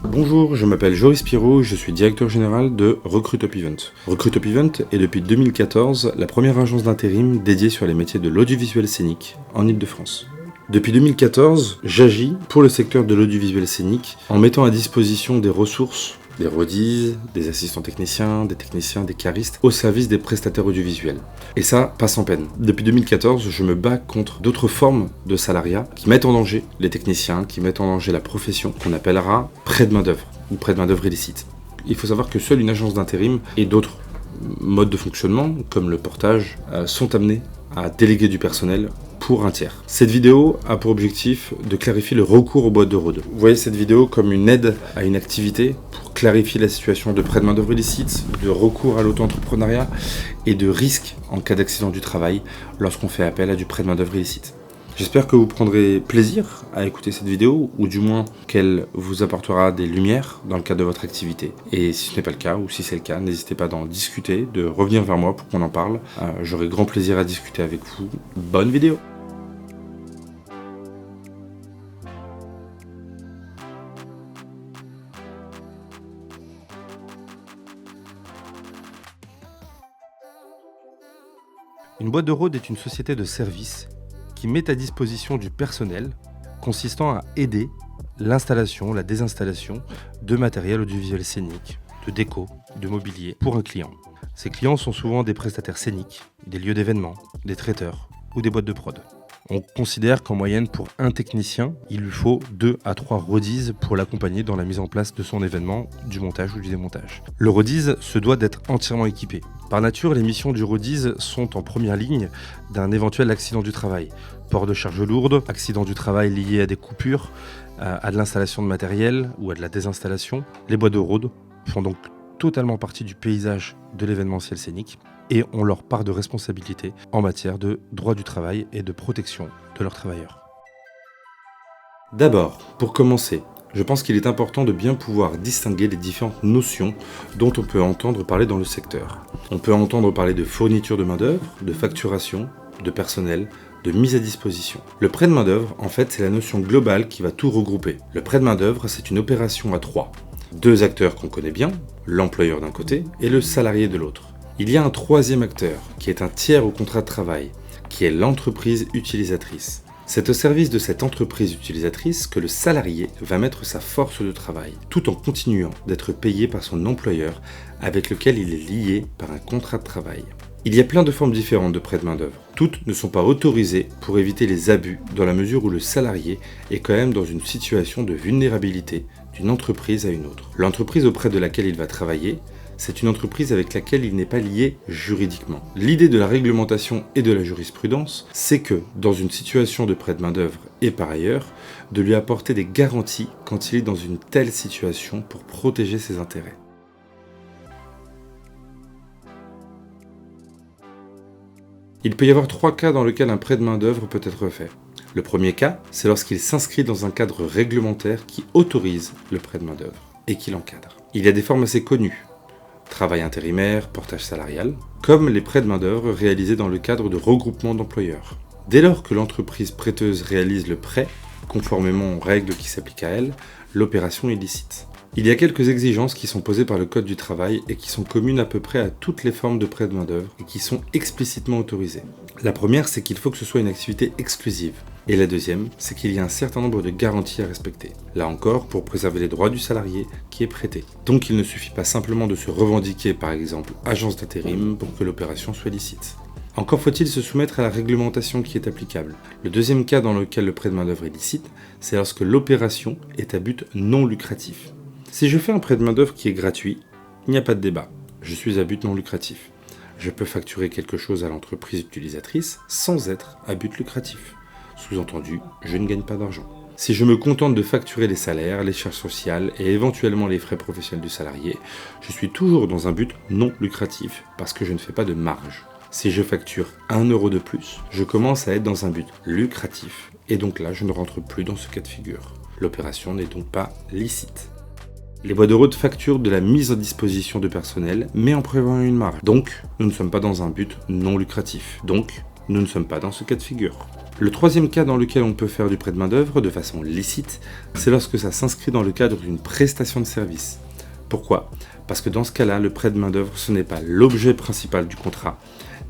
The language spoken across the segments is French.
Bonjour, je m'appelle Joris Pirot, je suis directeur général de Recruit Top Event. Recruit Top Event est depuis 2014 la première agence d'intérim dédiée sur les métiers de l'audiovisuel scénique en Ile-de-France. Depuis 2014, j'agis pour le secteur de l'audiovisuel scénique en mettant à disposition des ressources, des redises, des assistants techniciens, des caristes au service des prestataires audiovisuels. Et ça, pas sans peine. Depuis 2014, je me bats contre d'autres formes de salariat qui mettent en danger les techniciens, qui mettent en danger la profession qu'on appellera prêt de main-d'œuvre ou prêt de main-d'œuvre illicite. Il faut savoir que seule une agence d'intérim et d'autres modes de fonctionnement, comme le portage, sont amenés à déléguer du personnel pour un tiers. Cette vidéo a pour objectif de clarifier le recours aux boîtes de rôde. Vous voyez cette vidéo comme une aide à une activité pour clarifier la situation de prêt de main-d'œuvre illicite, de recours à l'auto-entrepreneuriat et de risque en cas d'accident du travail lorsqu'on fait appel à du prêt de main-d'œuvre illicite. J'espère que vous prendrez plaisir à écouter cette vidéo, ou du moins qu'elle vous apportera des lumières dans le cadre de votre activité. Et si ce n'est pas le cas, ou si c'est le cas, n'hésitez pas d'en discuter, de revenir vers moi pour qu'on en parle. J'aurai grand plaisir à discuter avec vous. Bonne vidéo! Une boîte de rôde est une société de services qui met à disposition du personnel consistant à aider l'installation, la désinstallation de matériel audiovisuel scénique, de déco, de mobilier pour un client. Ces clients sont souvent des prestataires scéniques, des lieux d'événements, des traiteurs ou des boîtes de prod. On considère qu'en moyenne, pour un technicien, il lui faut 2 à 3 redises pour l'accompagner dans la mise en place de son événement, du montage ou du démontage. Le redise se doit d'être entièrement équipé. Par nature, les missions du redise sont en première ligne d'un éventuel accident du travail. Port de charges lourdes, accident du travail lié à des coupures, à de l'installation de matériel ou à de la désinstallation. Les boîtes de rôde font donc totalement partie du paysage de l'événementiel scénique et ont leur part de responsabilité en matière de droit du travail et de protection de leurs travailleurs. D'abord, pour commencer, je pense qu'il est important de bien pouvoir distinguer les différentes notions dont on peut entendre parler dans le secteur. On peut entendre parler de fourniture de main-d'œuvre, de facturation, de personnel, de mise à disposition. Le prêt de main-d'œuvre, en fait, c'est la notion globale qui va tout regrouper. Le prêt de main-d'œuvre, c'est une opération à 3. 2 acteurs qu'on connaît bien, l'employeur d'un côté et le salarié de l'autre. Il y a un troisième acteur, qui est un tiers au contrat de travail, qui est l'entreprise utilisatrice. C'est au service de cette entreprise utilisatrice que le salarié va mettre sa force de travail, tout en continuant d'être payé par son employeur avec lequel il est lié par un contrat de travail. Il y a plein de formes différentes de prêt de main-d'œuvre. Toutes ne sont pas autorisées pour éviter les abus dans la mesure où le salarié est quand même dans une situation de vulnérabilité d'une entreprise à une autre. L'entreprise auprès de laquelle il va travailler, c'est une entreprise avec laquelle il n'est pas lié juridiquement. L'idée de la réglementation et de la jurisprudence, c'est que, dans une situation de prêt de main-d'œuvre et par ailleurs, de lui apporter des garanties quand il est dans une telle situation pour protéger ses intérêts. Il peut y avoir 3 cas dans lesquels un prêt de main-d'œuvre peut être fait. Le premier cas, c'est lorsqu'il s'inscrit dans un cadre réglementaire qui autorise le prêt de main-d'œuvre et qui l'encadre. Il y a des formes assez connues. Travail intérimaire, portage salarial, comme les prêts de main-d'œuvre réalisés dans le cadre de regroupements d'employeurs. Dès lors que l'entreprise prêteuse réalise le prêt, conformément aux règles qui s'appliquent à elle, l'opération est licite. Il y a quelques exigences qui sont posées par le Code du travail et qui sont communes à peu près à toutes les formes de prêt de main-d'œuvre et qui sont explicitement autorisées. La première, c'est qu'il faut que ce soit une activité exclusive. Et la deuxième, c'est qu'il y a un certain nombre de garanties à respecter. Là encore, pour préserver les droits du salarié qui est prêté. Donc il ne suffit pas simplement de se revendiquer, par exemple, agence d'intérim pour que l'opération soit licite. Encore faut-il se soumettre à la réglementation qui est applicable. Le deuxième cas dans lequel le prêt de main-d'œuvre est licite, c'est lorsque l'opération est à but non lucratif. Si je fais un prêt de main-d'œuvre qui est gratuit, il n'y a pas de débat. Je suis à but non lucratif. Je peux facturer quelque chose à l'entreprise utilisatrice sans être à but lucratif. Sous-entendu, je ne gagne pas d'argent. Si je me contente de facturer les salaires, les charges sociales et éventuellement les frais professionnels du salarié, je suis toujours dans un but non lucratif parce que je ne fais pas de marge. Si je facture 1 € de plus, je commence à être dans un but lucratif et donc là, je ne rentre plus dans ce cas de figure. L'opération n'est donc pas licite. Les boîtes de rôde facturent de la mise à disposition de personnel, mais en prévoyant une marge. Donc, nous ne sommes pas dans un but non lucratif. Donc, nous ne sommes pas dans ce cas de figure. Le troisième cas dans lequel on peut faire du prêt de main-d'œuvre de façon licite, c'est lorsque ça s'inscrit dans le cadre d'une prestation de service. Pourquoi ? Parce que dans ce cas-là, le prêt de main-d'œuvre, ce n'est pas l'objet principal du contrat,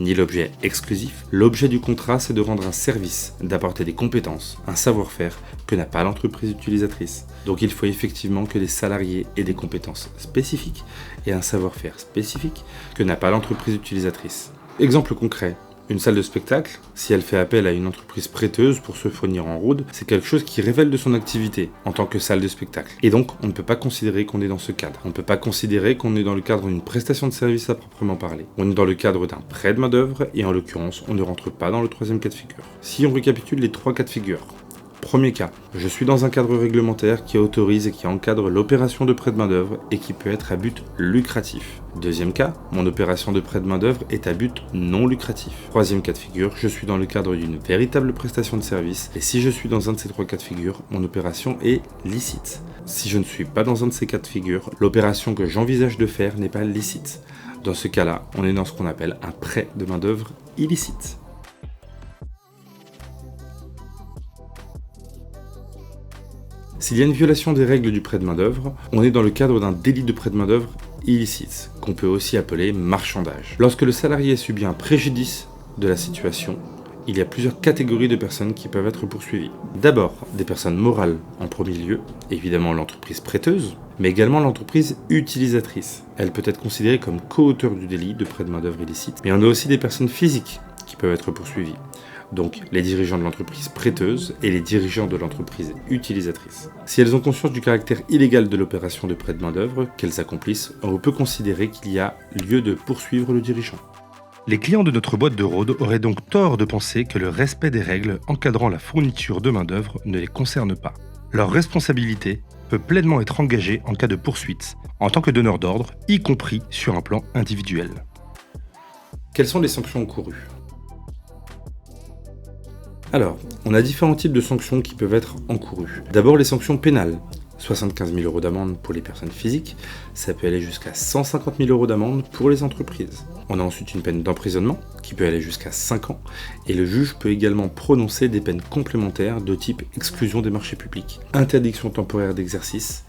ni l'objet exclusif. L'objet du contrat, c'est de rendre un service, d'apporter des compétences, un savoir-faire que n'a pas l'entreprise utilisatrice. Donc il faut effectivement que les salariés aient des compétences spécifiques et un savoir-faire spécifique que n'a pas l'entreprise utilisatrice. Exemple concret. Une salle de spectacle, si elle fait appel à une entreprise prêteuse pour se fournir en route, c'est quelque chose qui révèle de son activité en tant que salle de spectacle. Et donc, on ne peut pas considérer qu'on est dans ce cadre. On ne peut pas considérer qu'on est dans le cadre d'une prestation de service à proprement parler. On est dans le cadre d'un prêt de main-d'œuvre et en l'occurrence, on ne rentre pas dans le troisième cas de figure. Si on récapitule les trois cas de figure. Premier cas, je suis dans un cadre réglementaire qui autorise et qui encadre l'opération de prêt de main-d'œuvre et qui peut être à but lucratif. Deuxième cas, mon opération de prêt de main-d'œuvre est à but non lucratif. Troisième cas de figure, je suis dans le cadre d'une véritable prestation de service et si je suis dans un de ces trois cas de figure, mon opération est licite. Si je ne suis pas dans un de ces cas de figure, l'opération que j'envisage de faire n'est pas licite. Dans ce cas-là, on est dans ce qu'on appelle un prêt de main-d'œuvre illicite. S'il y a une violation des règles du prêt de main-d'œuvre, on est dans le cadre d'un délit de prêt de main-d'œuvre illicite, qu'on peut aussi appeler marchandage. Lorsque le salarié subit un préjudice de la situation, il y a plusieurs catégories de personnes qui peuvent être poursuivies. D'abord, des personnes morales en premier lieu, évidemment l'entreprise prêteuse, mais également l'entreprise utilisatrice. Elle peut être considérée comme co-auteur du délit de prêt de main-d'œuvre illicite, mais on a aussi des personnes physiques qui peuvent être poursuivies. Donc les dirigeants de l'entreprise prêteuse et les dirigeants de l'entreprise utilisatrice. Si elles ont conscience du caractère illégal de l'opération de prêt de main-d'œuvre qu'elles accomplissent, on peut considérer qu'il y a lieu de poursuivre le dirigeant. Les clients de notre boîte de Rhodes auraient donc tort de penser que le respect des règles encadrant la fourniture de main-d'œuvre ne les concerne pas. Leur responsabilité peut pleinement être engagée en cas de poursuite, en tant que donneur d'ordre, y compris sur un plan individuel. Quelles sont les sanctions encourues ? Alors, on a différents types de sanctions qui peuvent être encourues. D'abord les sanctions pénales. 75 000 € d'amende pour les personnes physiques, ça peut aller jusqu'à 150 000 € d'amende pour les entreprises. On a ensuite une peine d'emprisonnement qui peut aller jusqu'à 5 ans et le juge peut également prononcer des peines complémentaires de type exclusion des marchés publics, interdiction temporaire d'exercice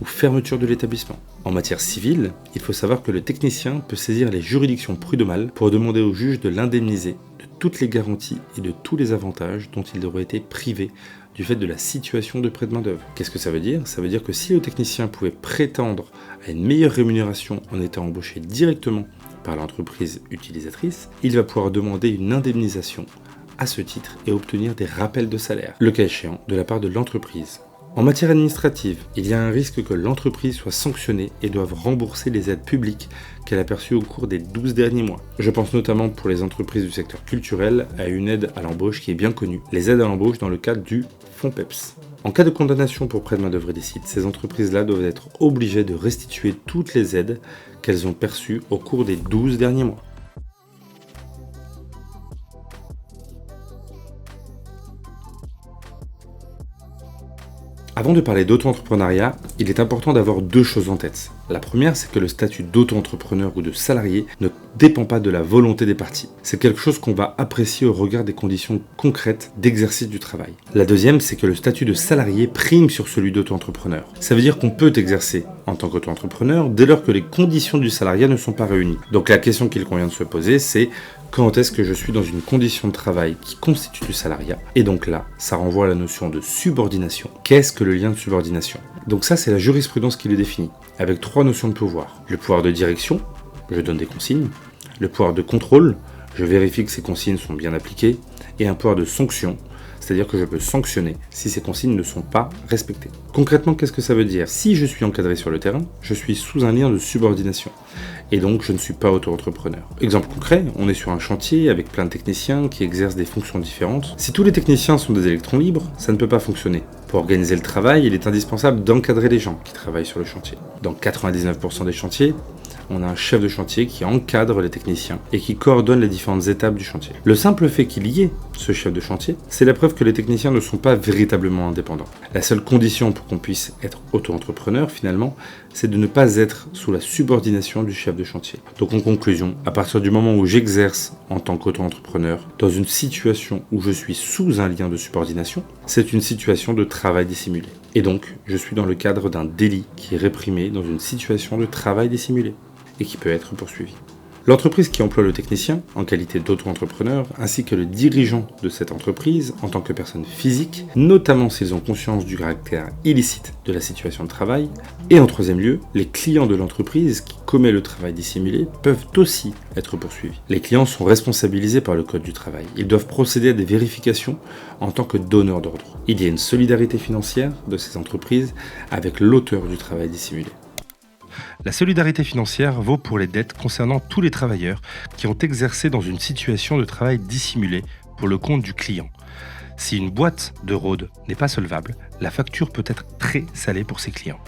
ou fermeture de l'établissement. En matière civile, il faut savoir que le technicien peut saisir les juridictions prud'homales pour demander au juge de l'indemniser de toutes les garanties et de tous les avantages dont il aurait été privé du fait de la situation de prêt de main-d'œuvre. Qu'est-ce que ça veut dire ? Ça veut dire que si le technicien pouvait prétendre à une meilleure rémunération en étant embauché directement par l'entreprise utilisatrice, il va pouvoir demander une indemnisation à ce titre et obtenir des rappels de salaire, le cas échéant, de la part de l'entreprise. En matière administrative, il y a un risque que l'entreprise soit sanctionnée et doive rembourser les aides publiques qu'elle a perçues au cours des 12 derniers mois. Je pense notamment pour les entreprises du secteur culturel à une aide à l'embauche qui est bien connue, les aides à l'embauche dans le cadre du FONPEPS. En cas de condamnation pour prêt de main-d'œuvre illicite, ces entreprises-là doivent être obligées de restituer toutes les aides qu'elles ont perçues au cours des 12 derniers mois. Avant de parler d'auto-entrepreneuriat, il est important d'avoir deux choses en tête. La première, c'est que le statut d'auto-entrepreneur ou de salarié ne dépend pas de la volonté des parties. C'est quelque chose qu'on va apprécier au regard des conditions concrètes d'exercice du travail. La deuxième, c'est que le statut de salarié prime sur celui d'auto-entrepreneur. Ça veut dire qu'on peut exercer en tant qu'auto-entrepreneur dès lors que les conditions du salariat ne sont pas réunies. Donc la question qu'il convient de se poser, c'est quand est-ce que je suis dans une condition de travail qui constitue du salariat ? Et donc là, ça renvoie à la notion de subordination. Qu'est-ce que le lien de subordination ? Donc ça, c'est la jurisprudence qui le définit, avec trois notions de pouvoir. Le pouvoir de direction, je donne des consignes. Le pouvoir de contrôle, je vérifie que ces consignes sont bien appliquées. Et un pouvoir de sanction, c'est-à-dire que je peux sanctionner si ces consignes ne sont pas respectées. Concrètement, qu'est-ce que ça veut dire ? Si je suis encadré sur le terrain, je suis sous un lien de subordination. Et donc, je ne suis pas auto-entrepreneur. Exemple concret, on est sur un chantier avec plein de techniciens qui exercent des fonctions différentes. Si tous les techniciens sont des électrons libres, ça ne peut pas fonctionner. Pour organiser le travail, il est indispensable d'encadrer les gens qui travaillent sur le chantier. Dans 99% des chantiers, on a un chef de chantier qui encadre les techniciens et qui coordonne les différentes étapes du chantier. Le simple fait qu'il y ait ce chef de chantier, c'est la preuve que les techniciens ne sont pas véritablement indépendants. La seule condition pour qu'on puisse être auto-entrepreneur, finalement, c'est de ne pas être sous la subordination du chef de chantier. Donc en conclusion, à partir du moment où j'exerce en tant qu'auto-entrepreneur, dans une situation où je suis sous un lien de subordination, c'est une situation de travail dissimulé. Et donc, je suis dans le cadre d'un délit qui est réprimé dans une situation de travail dissimulé et qui peut être poursuivi. L'entreprise qui emploie le technicien, en qualité d'auto-entrepreneur, ainsi que le dirigeant de cette entreprise, en tant que personne physique, notamment s'ils ont conscience du caractère illicite de la situation de travail, et en troisième lieu, les clients de l'entreprise qui commet le travail dissimulé peuvent aussi être poursuivis. Les clients sont responsabilisés par le Code du travail. Ils doivent procéder à des vérifications en tant que donneurs d'ordre. Il y a une solidarité financière de ces entreprises avec l'auteur du travail dissimulé. La solidarité financière vaut pour les dettes concernant tous les travailleurs qui ont exercé dans une situation de travail dissimulé pour le compte du client. Si une boîte de rôde n'est pas solvable, la facture peut être très salée pour ses clients.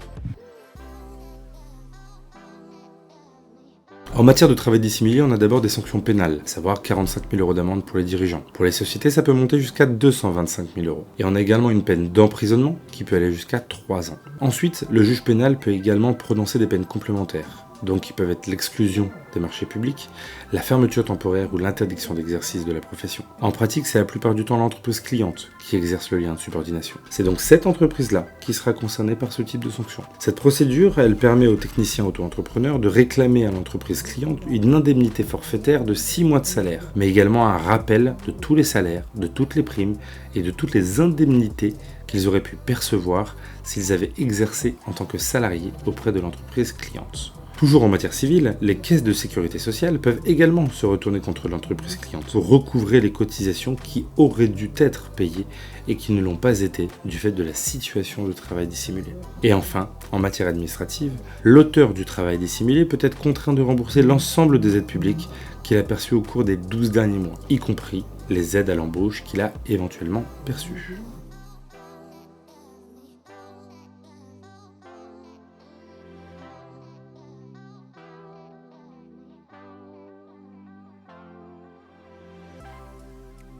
En matière de travail dissimulé, on a d'abord des sanctions pénales, à savoir 45 000 € d'amende pour les dirigeants. Pour les sociétés, ça peut monter jusqu'à 225 000 €. Et on a également une peine d'emprisonnement qui peut aller jusqu'à 3 ans. Ensuite, le juge pénal peut également prononcer des peines complémentaires, donc qui peuvent être l'exclusion des marchés publics, la fermeture temporaire ou l'interdiction d'exercice de la profession. En pratique, c'est la plupart du temps l'entreprise cliente qui exerce le lien de subordination. C'est donc cette entreprise-là qui sera concernée par ce type de sanction. Cette procédure, elle permet aux techniciens auto-entrepreneurs de réclamer à l'entreprise cliente une indemnité forfaitaire de 6 mois de salaire, mais également un rappel de tous les salaires, de toutes les primes et de toutes les indemnités qu'ils auraient pu percevoir s'ils avaient exercé en tant que salariés auprès de l'entreprise cliente. Toujours en matière civile, les caisses de sécurité sociale peuvent également se retourner contre l'entreprise cliente pour recouvrer les cotisations qui auraient dû être payées et qui ne l'ont pas été du fait de la situation de travail dissimulé. Et enfin, en matière administrative, l'auteur du travail dissimulé peut être contraint de rembourser l'ensemble des aides publiques qu'il a perçues au cours des 12 derniers mois, y compris les aides à l'embauche qu'il a éventuellement perçues.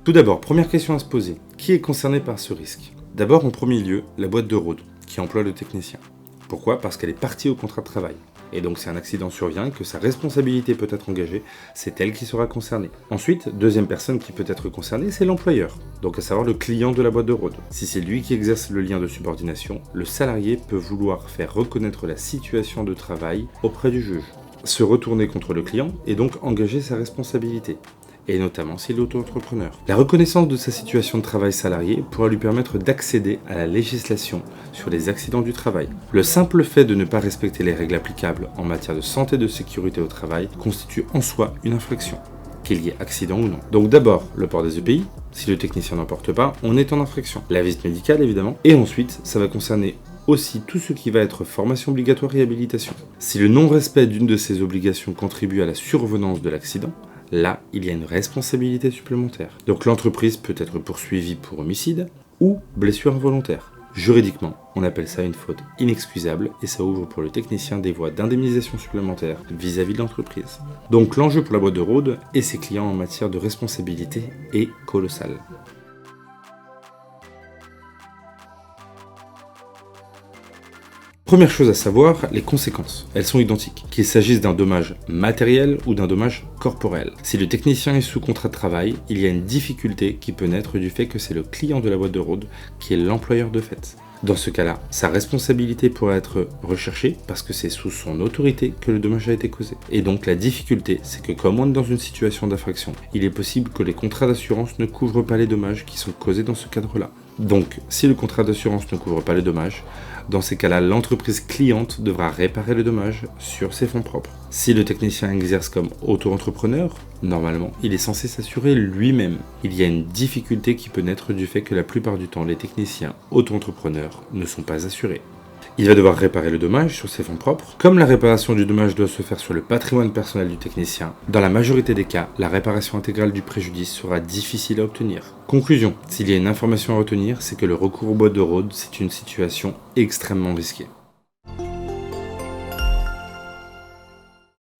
Tout d'abord, première question à se poser, qui est concerné par ce risque ? D'abord, en premier lieu, la boîte de rôde, qui emploie le technicien. Pourquoi ? Parce qu'elle est partie au contrat de travail. Et donc si un accident survient et que sa responsabilité peut être engagée, c'est elle qui sera concernée. Ensuite, deuxième personne qui peut être concernée, c'est l'employeur, donc à savoir le client de la boîte de rôde. Si c'est lui qui exerce le lien de subordination, le salarié peut vouloir faire reconnaître la situation de travail auprès du juge, se retourner contre le client et donc engager sa responsabilité, et notamment s'il est auto-entrepreneur. La reconnaissance de sa situation de travail salarié pourra lui permettre d'accéder à la législation sur les accidents du travail. Le simple fait de ne pas respecter les règles applicables en matière de santé et de sécurité au travail constitue en soi une infraction, qu'il y ait accident ou non. Donc d'abord, le port des EPI, si le technicien n'en porte pas, on est en infraction. La visite médicale évidemment, et ensuite ça va concerner aussi tout ce qui va être formation obligatoire et habilitation. Si le non-respect d'une de ces obligations contribue à la survenance de l'accident, là, il y a une responsabilité supplémentaire. Donc l'entreprise peut être poursuivie pour homicide ou blessure involontaire. Juridiquement, on appelle ça une faute inexcusable et ça ouvre pour le technicien des voies d'indemnisation supplémentaires vis-à-vis de l'entreprise. Donc l'enjeu pour la boîte de rôde et ses clients en matière de responsabilité est colossal. Première chose à savoir, les conséquences. Elles sont identiques, qu'il s'agisse d'un dommage matériel ou d'un dommage corporel. Si le technicien est sous contrat de travail, il y a une difficulté qui peut naître du fait que c'est le client de la boîte de rôde qui est l'employeur de fait. Dans ce cas-là, sa responsabilité pourrait être recherchée parce que c'est sous son autorité que le dommage a été causé. Et donc la difficulté, c'est que comme on est dans une situation d'infraction, il est possible que les contrats d'assurance ne couvrent pas les dommages qui sont causés dans ce cadre-là. Donc, si le contrat d'assurance ne couvre pas les dommages, dans ces cas-là, l'entreprise cliente devra réparer le dommage sur ses fonds propres. Si le technicien exerce comme auto-entrepreneur, normalement, il est censé s'assurer lui-même. Il y a une difficulté qui peut naître du fait que la plupart du temps, les techniciens auto-entrepreneurs ne sont pas assurés. Il va devoir réparer le dommage sur ses fonds propres. Comme la réparation du dommage doit se faire sur le patrimoine personnel du technicien, dans la majorité des cas, la réparation intégrale du préjudice sera difficile à obtenir. Conclusion, s'il y a une information à retenir, c'est que le recours aux boîtes de rôde, c'est une situation extrêmement risquée.